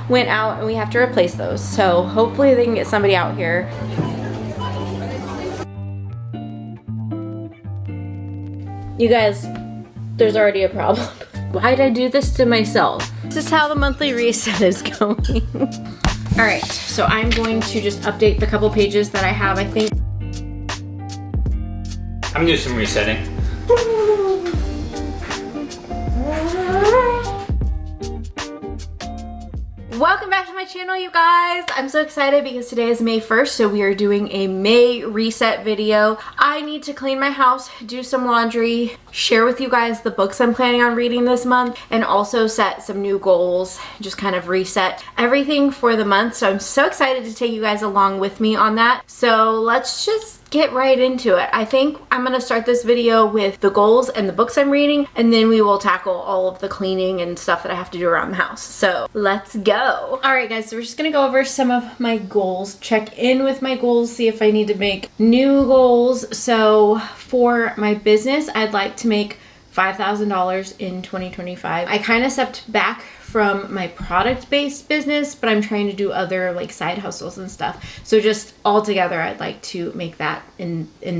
went out and we have to replace those. So hopefully they can get somebody out here. You guys, there's already a problem. Why did I do this to myself? This is how the monthly reset is going. All right, so I'm going to just update the couple pages that I have, I think. I'm doing some resetting. Welcome back to my channel, you guys. I'm so excited because today is May 1st, so we are doing a May reset video. I need to clean my house, do some laundry, share with you guys the books I'm planning on reading this month, and also set some new goals, just kind of reset everything for the month. So I'm so excited to take you guys along with me on that. So let's just get right into it. I think I'm gonna start this video with the goals and the books I'm reading, and then we will tackle all of the cleaning and stuff that I have to do around the house. So let's go. All right, guys, so we're just gonna go over some of my goals, check in with my goals, see if I need to make new goals. So for my business, I'd like to make $5,000 in 2025. I kind of stepped back from my product-based business, but I'm trying to do other like side hustles and stuff. So just all together, I'd like to make that in the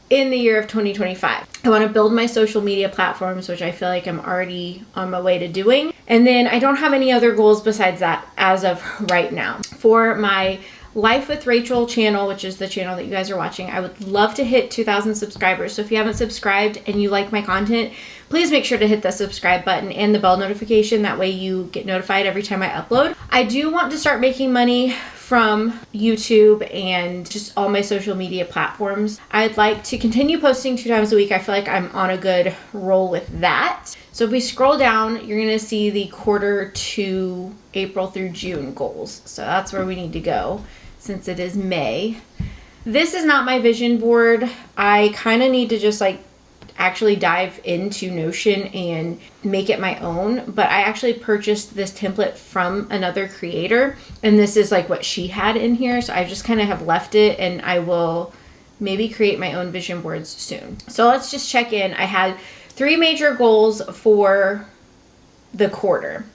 year of 2025. I want to build my social media platforms, which I feel like I'm already on my way to doing. And then I don't have any other goals besides that as of right now. For my Life with Rachel channel, which is the channel that you guys are watching, I would love to hit 2,000 subscribers. So if you haven't subscribed and you like my content, please make sure to hit the subscribe button and the bell notification. That way you get notified every time I upload. I do want to start making money from YouTube and just all my social media platforms. I'd like to continue posting 2 times a week. I feel like I'm on a good roll with that. So if we scroll down, you're gonna see the quarter to April through June goals. So that's where we need to go since it is May. This is not my vision board. I kind of need to just like actually dive into Notion and make it my own, but I actually purchased this template from another creator, and this is like what she had in here, so I just kind of have left it, and I will maybe create my own vision boards soon. So let's just check in. I had 3 major goals for the quarter.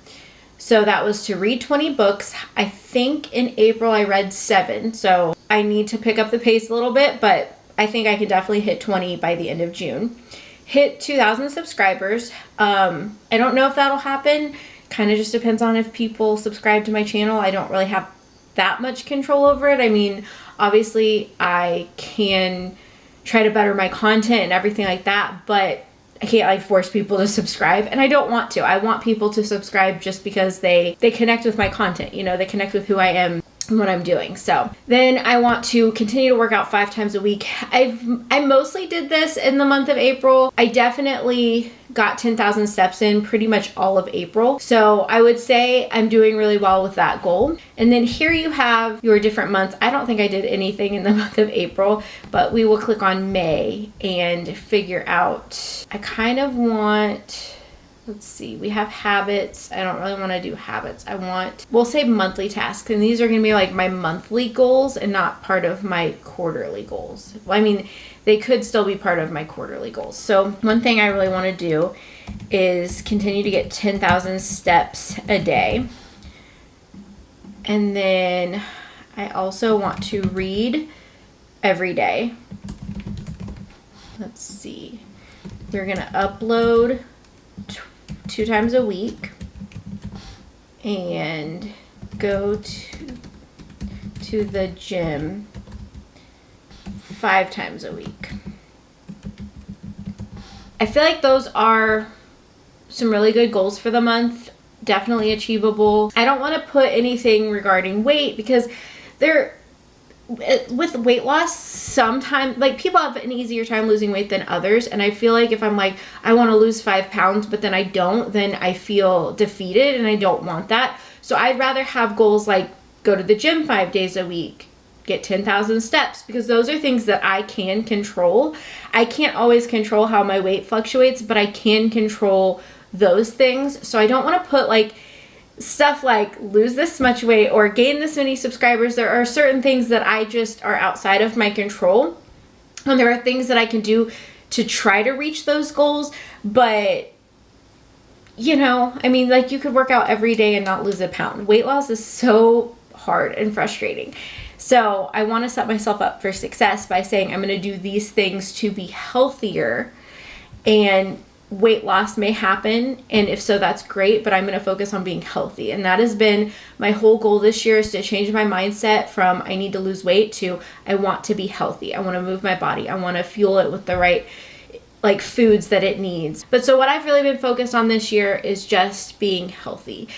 So that was to read 20 books. I think in April I read 7, so I need to pick up the pace a little bit, but I think I can definitely hit 20 by the end of June. Hit 2,000 subscribers. I don't know if that'll happen. Kind of just depends on if people subscribe to my channel. I don't really have that much control over it. I mean, obviously I can try to better my content and everything like that, but I can't like force people to subscribe, and I don't want to. I want people to subscribe just because they connect with my content, you know, they connect with who I am and what I'm doing. So then I want to continue to work out 5 times a week. I mostly did this in the month of April. I definitely got 10,000 steps in pretty much all of April. So I would say I'm doing really well with that goal. And then here you have your different months. I don't think I did anything in the month of April, but we will click on May and figure out, I kind of want, let's see, we have habits. I don't really want to do habits. We'll say monthly tasks. And these are going to be like my monthly goals and not part of my quarterly goals. Well, I mean, they could still be part of my quarterly goals. So one thing I really want to do is continue to get 10,000 steps a day. And then I also want to read every day. Let's see. We're going to upload 2 times a week and go to the gym 5 times a week. I feel like those are some really good goals for the month. Definitely achievable. I don't want to put anything regarding weight because with weight loss, sometimes like people have an easier time losing weight than others, and I feel like if I'm like I want to lose 5 pounds but then I don't, then I feel defeated and I don't want that. So I'd rather have goals like go to the gym 5 days a week, get 10,000 steps, because those are things that I can control. I can't always control how my weight fluctuates, but I can control those things. So I don't want to put like stuff like lose this much weight or gain this many subscribers. There are certain things that I just are outside of my control, and there are things that I can do to try to reach those goals, but you know, I mean, like, you could work out every day and not lose a pound. Weight loss is so hard and frustrating. So I want to set myself up for success by saying I'm going to do these things to be healthier, and weight loss may happen, and if so, that's great, but I'm going to focus on being healthy. And that has been my whole goal this year, is to change my mindset from I need to lose weight to I want to be healthy. I want to move my body. I want to fuel it with the right like foods that it needs. But so what I've really been focused on this year is just being healthy.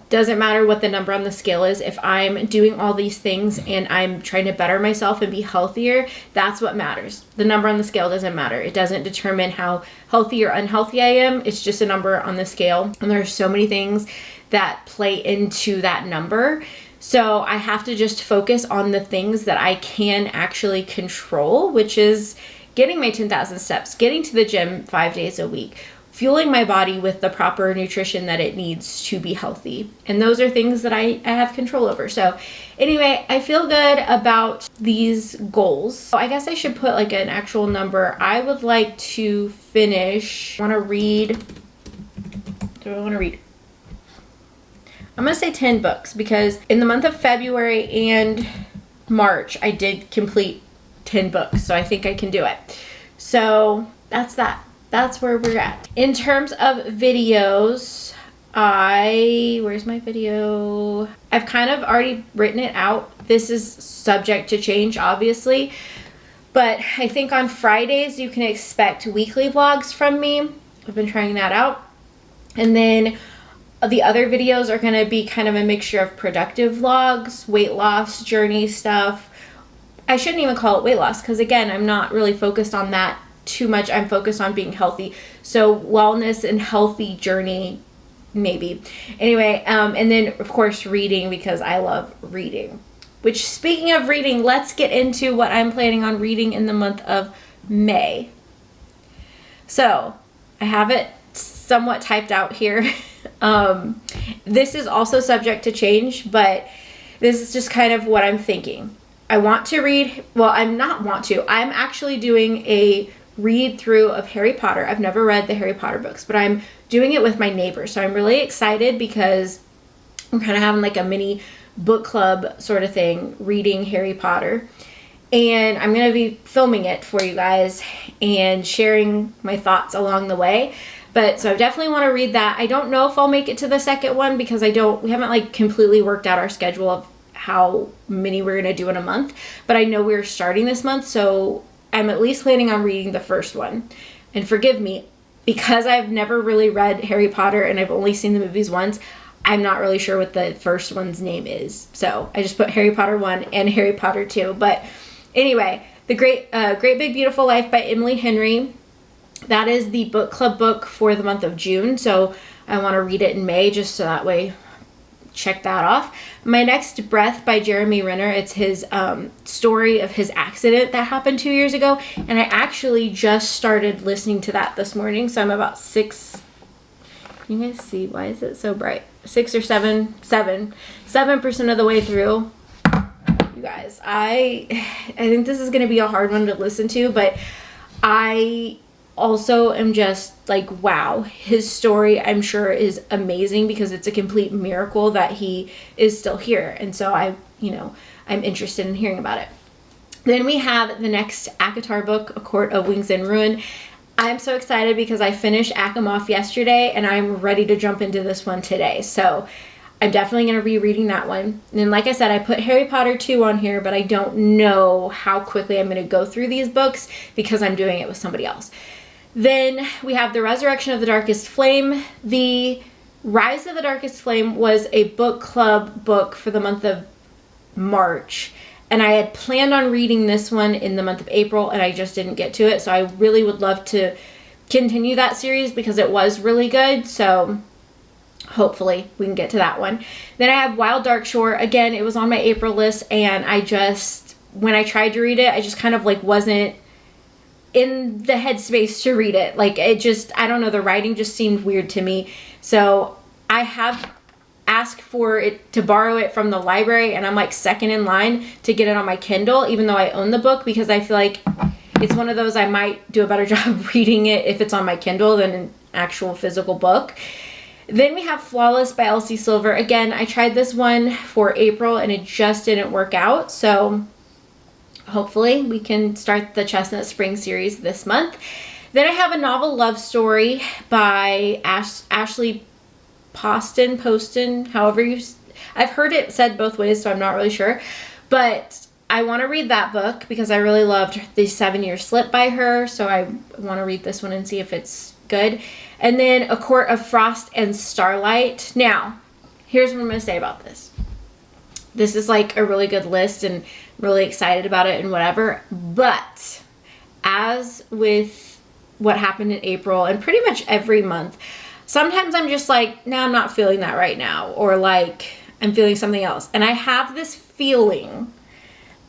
Doesn't matter what the number on the scale is. If I'm doing all these things and I'm trying to better myself and be healthier, that's what matters. The number on the scale doesn't matter. It doesn't determine how healthy or unhealthy I am. It's just a number on the scale. And there's so many things that play into that number. So I have to just focus on the things that I can actually control, which is getting my 10,000 steps, getting to the gym 5 days a week, fueling my body with the proper nutrition that it needs to be healthy. And those are things that I have control over. So anyway, I feel good about these goals. So I guess I should put like an actual number. I would like to finish, do I want to read? I'm going to say 10 books, because in the month of February and March, I did complete 10 books. So I think I can do it. So that's that. That's where we're at. In terms of videos, where's my video? I've kind of already written it out. This is subject to change, obviously. But I think on Fridays, you can expect weekly vlogs from me. I've been trying that out. And then the other videos are going to be kind of a mixture of productive vlogs, weight loss, journey stuff. I shouldn't even call it weight loss, because again, I'm not really focused on that too much. I'm focused on being healthy. So wellness and healthy journey, maybe. Anyway, and then of course reading, because I love reading. Which, speaking of reading, let's get into what I'm planning on reading in the month of May. So I have it somewhat typed out here. This is also subject to change, but this is just kind of what I'm thinking. I want to read, well, I'm actually doing a read through of Harry Potter. I've never read the Harry Potter books, but I'm doing it with my neighbor. So I'm really excited, because I'm kind of having like a mini book club sort of thing, reading Harry Potter. And I'm going to be filming it for you guys and sharing my thoughts along the way. But so I definitely want to read that. I don't know if I'll make it to the second one, because we haven't like completely worked out our schedule of how many we're going to do in a month, but I know we're starting this month, so I'm at least planning on reading the first one. And forgive me, because I've never really read Harry Potter and I've only seen the movies once, I'm not really sure what the first one's name is. So I just put Harry Potter 1 and Harry Potter 2. But anyway, The Great Big Beautiful Life by Emily Henry. That is the book club book for the month of June. So I want to read it in May, just so that way check that off. My Next Breath by Jeremy Renner. It's his story of his accident that happened 2 years ago. And I actually just started listening to that this morning. So I'm about 6, can you guys see? Why is it so bright? 7% of the way through. You guys, I think this is going to be a hard one to listen to, but I also am just like, wow, his story I'm sure is amazing, because it's a complete miracle that he is still here. And so I'm interested in hearing about it. Then we have the next ACOTAR book, A Court of Wings and Ruin. I'm so excited because I finished Achamoth yesterday and I'm ready to jump into this one today. So I'm definitely going to be reading that one. And then, like I said, I put Harry Potter 2 on here, but I don't know how quickly I'm going to go through these books, because I'm doing it with somebody else. Then we have The Resurrection of the Darkest Flame. The Rise of the Darkest Flame was a book club book for the month of March. And I had planned on reading this one in the month of April, and I just didn't get to it. So I really would love to continue that series, because it was really good. So hopefully we can get to that one. Then I have Wild Dark Shore. Again, it was on my April list, and when I tried to read it, I just kind of like wasn't in the headspace to read it. Like, it just, I don't know, the writing just seemed weird to me. So I have asked for it to borrow it from the library, and I'm like second in line to get it on my Kindle, even though I own the book, because I feel like it's one of those, I might do a better job reading it if it's on my Kindle than actual physical book. Then we have Flawless by Elsie Silver. Again, I tried this one for April and it just didn't work out. So hopefully we can start the Chestnut Spring series this month. Then I have a novel love story by Ashley Poston, however I've heard it said both ways, so I'm not really sure. But I want to read that book because I really loved the 7-Year Slip by her. So I want to read this one and see if it's good. And then A Court of Frost and Starlight. Now, here's what I'm going to say about this. This is like a really good list and I'm really excited about it and whatever. But as with what happened in April and pretty much every month, sometimes I'm just like, no, I'm not feeling that right now. Or like, I'm feeling something else. And I have this feeling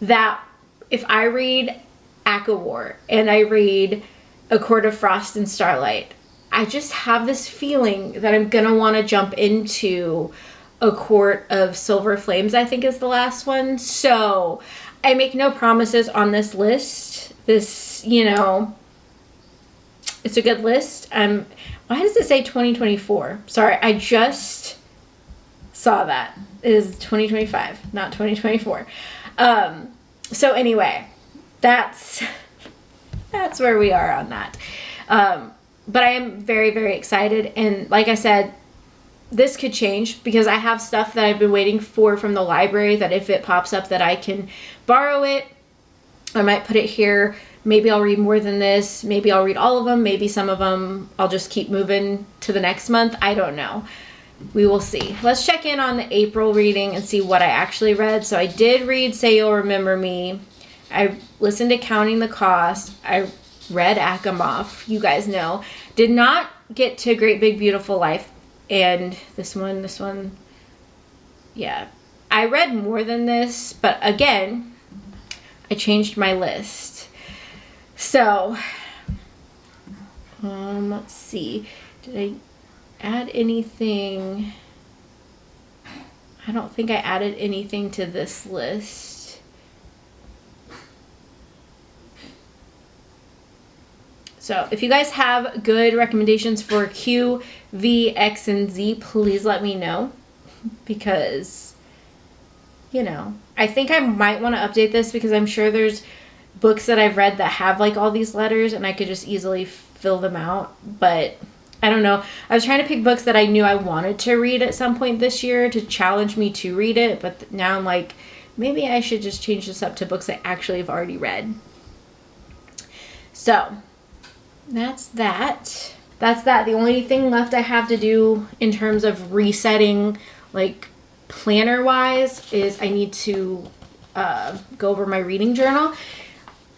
that if I read ACOWAR and I read A Court of Frost and Starlight, I just have this feeling that I'm going to want to jump into A Court of Silver Flames, I think is the last one. So I make no promises on this list. This, you know, it's a good list. Why does it say 2024? Sorry, I just saw that. It is 2025, not 2024. So anyway, that's where we are on that. But I am very, very excited. And like I said, this could change because I have stuff that I've been waiting for from the library that if it pops up that I can borrow it, I might put it here. Maybe I'll read more than this. Maybe I'll read all of them. Maybe some of them I'll just keep moving to the next month. I don't know. We will see. Let's check in on the April reading and see what I actually read. So I did read Say You'll Remember Me. I listened to Counting the Cost. I read Asimov. You guys know. Did not get to Great Big Beautiful Life. And this one. Yeah. I read more than this. But again, I changed my list. So, let's see. Did I add anything? I don't think I added anything to this list. So if you guys have good recommendations for Q, V, X, and Z, please let me know. Because, you know, I think I might want to update this because I'm sure there's books that I've read that have like all these letters and I could just easily fill them out. But I don't know. I was trying to pick books that I knew I wanted to read at some point this year to challenge me to read it. But now I'm like, maybe I should just change this up to books I actually have already read. So that's that. The only thing left I have to do in terms of resetting, like planner wise, is I need to go over my reading journal.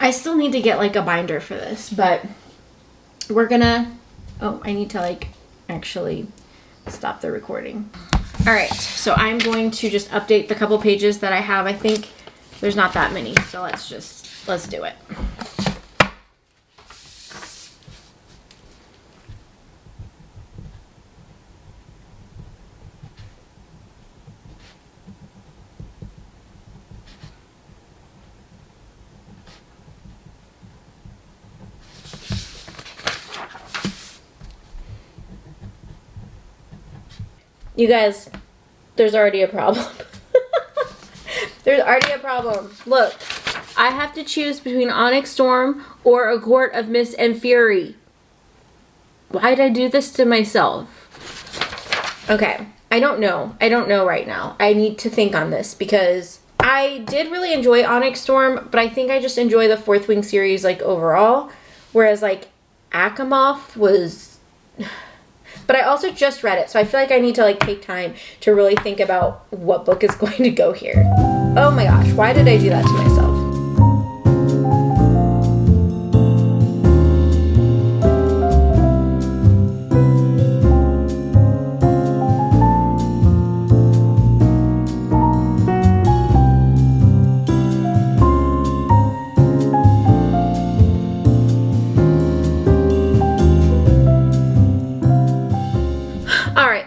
I still need to get like a binder for this, but we're gonna, I need to like actually stop the recording. All right, so I'm going to just update the couple pages that I have. I think there's not that many, so let's do it. You guys, there's already a problem. There's already a problem. Look, I have to choose between Onyx Storm or A Court of Mist and Fury. Why did I do this to myself? Okay, I don't know. I don't know right now. I need to think on this because I did really enjoy Onyx Storm, but I think I just enjoy the Fourth Wing series like overall. Whereas like Asimov was... But I also just read it, so I feel like I need to like take time to really think about what book is going to go here. Oh my gosh, why did I do that to myself?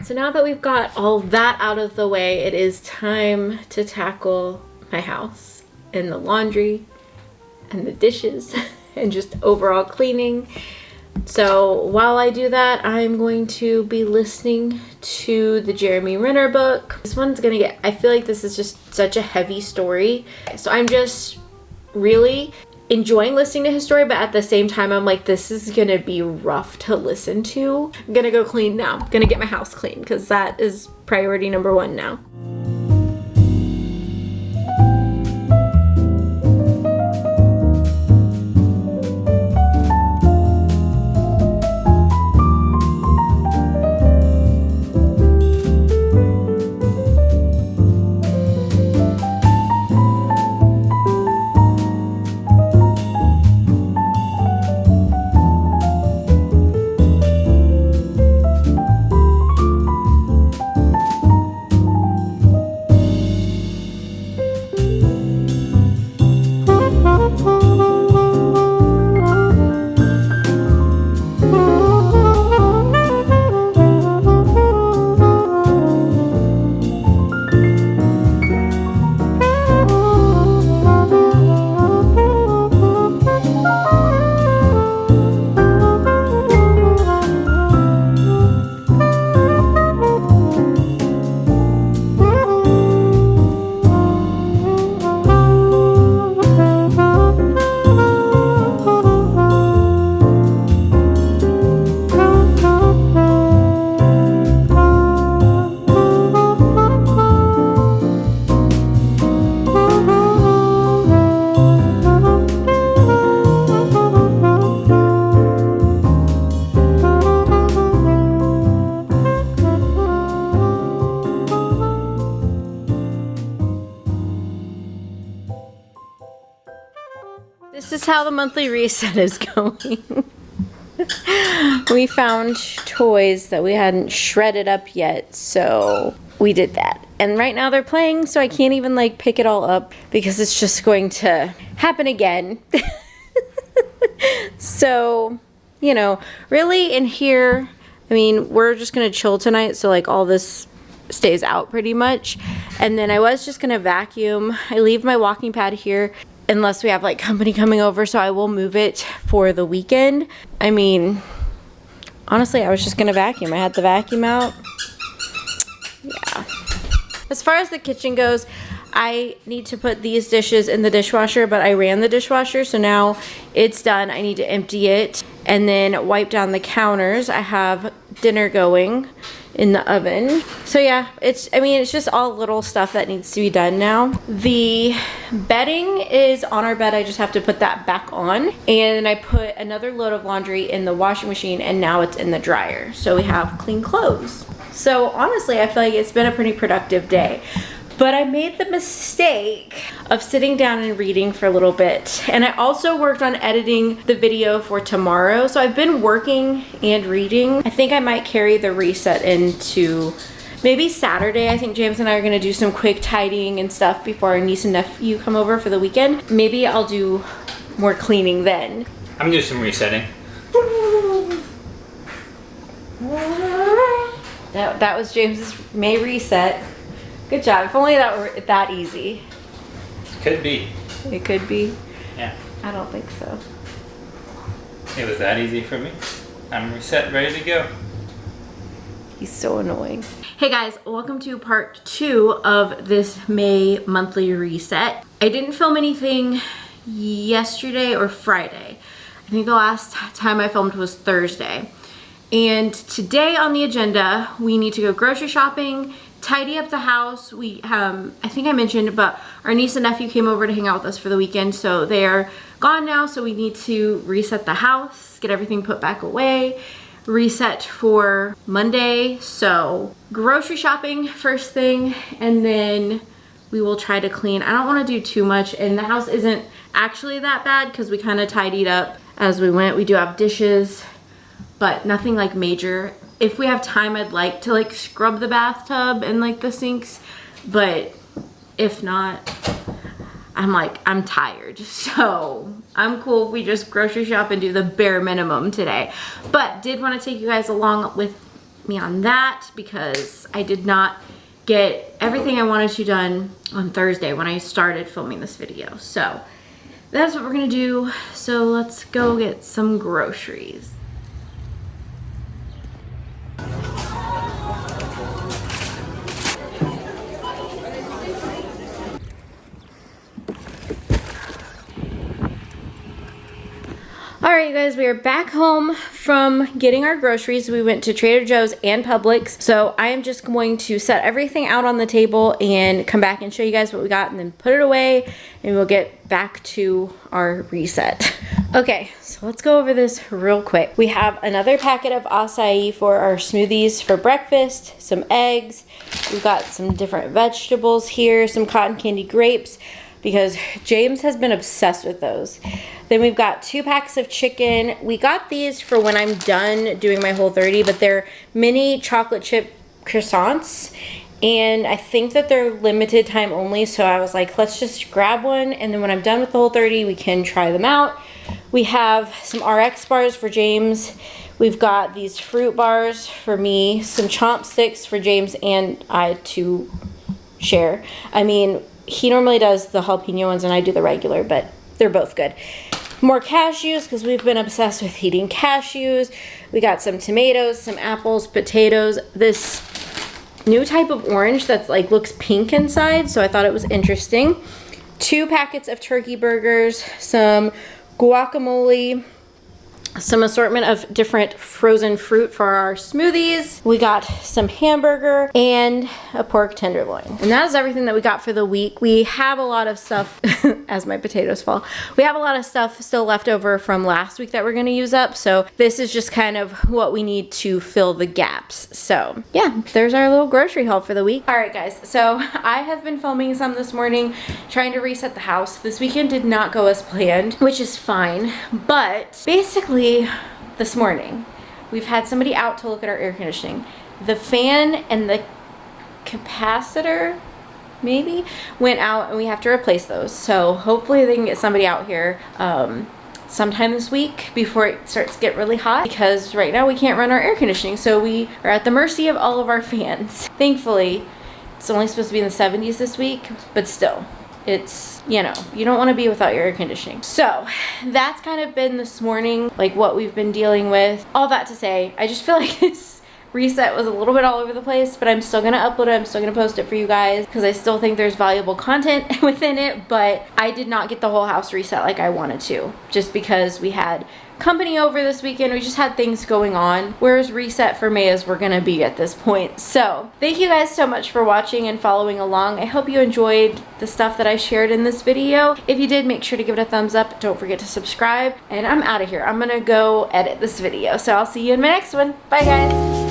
So now that we've got all that out of the way, it is time to tackle my house and the laundry and the dishes and just overall cleaning. So while I do that, I'm going to be listening to the Jeremy Renner book. This one's gonna get, I feel like this is just such a heavy story. So I'm just really enjoying listening to his story, but at the same time, I'm like, this is gonna be rough to listen to. I'm gonna go clean now. I'm gonna get my house clean because that is priority number one now. This is how the monthly reset is going. We found toys that we hadn't shredded up yet, so we did that. And right now they're playing, so I can't even like pick it all up because it's just going to happen again. So, you know, really in here, I mean, we're just gonna chill tonight, so like all this stays out pretty much. And then I was just gonna vacuum. I leave my walking pad here unless we have like company coming over, so I will move it for the weekend. I mean, honestly, I was just gonna vacuum. I had the vacuum out. Yeah. As far as the kitchen goes, I need to put these dishes in the dishwasher, but I ran the dishwasher, so now it's done. I need to empty it and then wipe down the counters. I have dinner going in the oven. So yeah, it's just all little stuff that needs to be done now. The bedding is on our bed. I just have to put that back on. And I put another load of laundry in the washing machine, and now it's in the dryer. So we have clean clothes. So honestly, I feel like it's been a pretty productive day. But I made the mistake of sitting down and reading for a little bit. And I also worked on editing the video for tomorrow. So I've been working and reading. I think I might carry the reset into maybe Saturday. I think James and I are gonna do some quick tidying and stuff before our niece and nephew come over for the weekend. Maybe I'll do more cleaning then. I'm gonna do some resetting. That was James's May reset. Good job. If only that were that easy. Could be. It could be. Yeah. I don't think so. It was that easy for me. I'm reset, ready to go. He's so annoying. Hey guys, welcome to part 2 of this May monthly reset. I didn't film anything yesterday or Friday. I think the last time I filmed was Thursday. And today on the agenda, we need to go grocery shopping, tidy up the house. I think I mentioned, but our niece and nephew came over to hang out with us for the weekend, so they're gone now, so we need to reset the house, get everything put back away, reset for Monday. So grocery shopping first thing, and then we will try to clean. I don't want to do too much, and the house isn't actually that bad because we kind of tidied up as we went. We do have dishes, but nothing like major. If we have time, I'd like to like scrub the bathtub and like the sinks, but if not, I'm tired. So I'm cool if we just grocery shop and do the bare minimum today. But did want to take you guys along with me on that because I did not get everything I wanted to done on Thursday when I started filming this video. So that's what we're gonna do. So let's go get some groceries. right, you guys, we are back home from getting our groceries. We went to Trader Joe's and Publix. So I am just going to set everything out on the table and come back and show you guys what we got and then put it away and we'll get back to our reset. Okay, so let's go over this real quick. We have another packet of acai for our smoothies for breakfast, some eggs. We've got some different vegetables here, some cotton candy grapes, because James has been obsessed with those. Then we've got 2 packs of chicken. We got these for when I'm done doing my Whole30, but they're mini chocolate chip croissants. And I think that they're limited time only, so I was like, let's just grab one, and then when I'm done with the Whole30, we can try them out. We have some RX bars for James. We've got these fruit bars for me, some chomp sticks for James and I to share. I mean, he normally does the jalapeno ones and I do the regular, but they're both good. More cashews, because we've been obsessed with eating cashews. We got some tomatoes, some apples, potatoes, this new type of orange that's like looks pink inside, so I thought it was interesting. 2 packets of turkey burgers, some guacamole, some assortment of different frozen fruit for our smoothies. We got some hamburger and a pork tenderloin. And that is everything that we got for the week. We have a lot of stuff, as my potatoes fall, we have a lot of stuff still left over from last week that we're gonna use up. So this is just kind of what we need to fill the gaps. So yeah, there's our little grocery haul for the week. All right, guys, so I have been filming some this morning, trying to reset the house. This weekend did not go as planned, which is fine, but basically, this morning we've had somebody out to look at our air conditioning. The fan and the capacitor maybe went out and we have to replace those, so hopefully they can get somebody out here sometime this week before it starts to get really hot, because right now we can't run our air conditioning, so we are at the mercy of all of our fans. Thankfully it's only supposed to be in the 70s this week, but still, it's, you know, you don't want to be without your air conditioning. So that's kind of been this morning, like what we've been dealing with. All that to say, I just feel like this reset was a little bit all over the place, but I'm still gonna upload it, I'm still gonna post it for you guys, because I still think there's valuable content within it, but I did not get the whole house reset like I wanted to, just because we had company over this weekend. We just had things going on, whereas reset for May is we're gonna be at this point. So thank you guys so much for watching and following along. I hope you enjoyed the stuff that I shared in this video. If you did, make sure to give it a thumbs up. Don't forget to subscribe, and I'm out of here. I'm gonna go edit this video, so I'll see you in my next one. Bye guys.